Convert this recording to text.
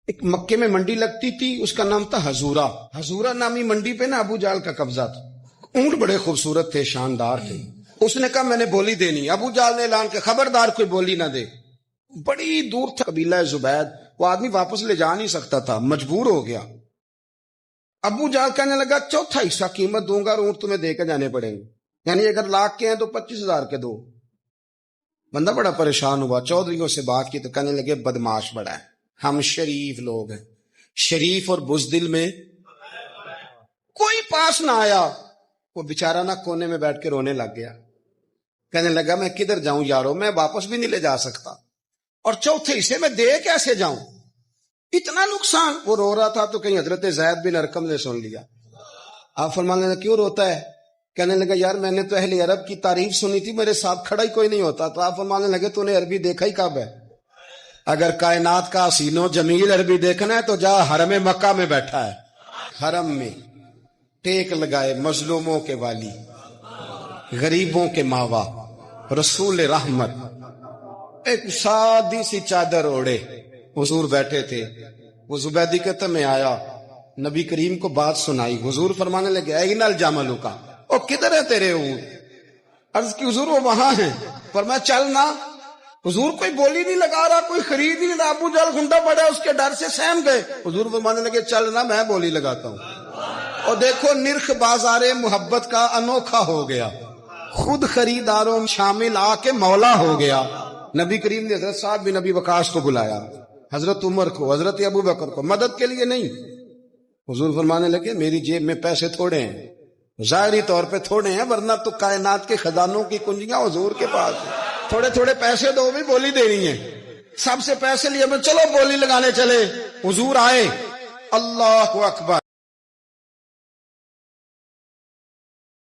ایک مکے میں منڈی لگتی تھی، اس کا نام تھا حضورہ۔ حضورہ نامی منڈی پہ نا ابو جہل کا قبضہ تھا۔ اونٹ بڑے خوبصورت تھے، شاندار تھے۔ اس نے کہا میں نے بولی دینی۔ ابو جہل نے اعلان کیا خبردار کوئی بولی نہ دے۔ بڑی دور تھا قبیلہ زبید، وہ آدمی واپس لے جا نہیں سکتا تھا، مجبور ہو گیا۔ ابو جہل کہنے لگا چوتھا حصہ قیمت دوں گا اور اونٹ تمہیں دے کے جانے پڑیں گے، یعنی اگر لاکھ کے ہیں تو 25,000 کے دو۔ بندہ بڑا پریشان ہوا، چودھریوں سے بات کی تو کہنے لگے بدماش بڑا ہے، ہم شریف لوگ ہیں، شریف اور بزدل میں کوئی پاس نہ آیا۔ وہ بیچارہ نہ کونے میں بیٹھ کے رونے لگ گیا، کہنے لگا میں کدھر جاؤں یارو، میں واپس بھی نہیں لے جا سکتا، اور چوتھے حصے میں دے کیسے جاؤں، اتنا نقصان۔ وہ رو رہا تھا تو کہیں حضرت زید بن ارقم نے سن لیا۔ آپ فرمانے لگے کیوں روتا ہے؟ کہنے لگا یار میں نے تو اہل عرب کی تعریف سنی تھی، میرے ساتھ کھڑا ہی کوئی نہیں ہوتا۔ تو آپ فرمانے لگے تو نے عربی دیکھا ہی کب ہے؟ اگر کائنات کا حسین و جمیل عربی دیکھنا ہے تو جا حرم مکہ میں بیٹھا ہے، حرم میں ٹیک لگائے، مظلوموں کے والی، غریبوں کے ماوا، رسول رحمت، ایک سادی سی چادر اوڑے حضور بیٹھے تھے۔ وہ زبیدی کہتا میں آیا، نبی کریم کو بات سنائی، حضور فرمانے لگے این الجمل کا، او کدھر ہے تیرے اونٹ؟ عرض کی حضور وہ وہاں ہیں۔ فرمایا چل نہ۔ حضور کوئی بولی نہیں لگا رہا، کوئی خرید نہیں رہا، ابو جہل گھنٹا پڑا، اس کے ڈر سے سہم گئے۔ حضور فرمانے لگے چل نہ، میں بولی لگاتا ہوں۔ اور دیکھو نرخ بازار محبت کا انوکھا ہو گیا، خود خریداروں شامل آ کے مولا ہو گیا۔ نبی کریم نے حضرت سعد بن ابی وقاص کو بلایا، حضرت عمر کو، حضرت ابو بکر کو، مدد کے لیے نہیں۔ حضور فرمانے لگے میری جیب میں پیسے تھوڑے ہیں، ظاہری طور پہ تھوڑے ہیں، ورنہ تو کائنات کے خزانوں کی کنجیاں حضور کے پاس ہیں۔ تھوڑے تھوڑے پیسے دو بھی بولی دینی ہے۔ سب سے پیسے لیے چلو بولی لگانے چلے۔ حضور آئے، اللہ اکبر۔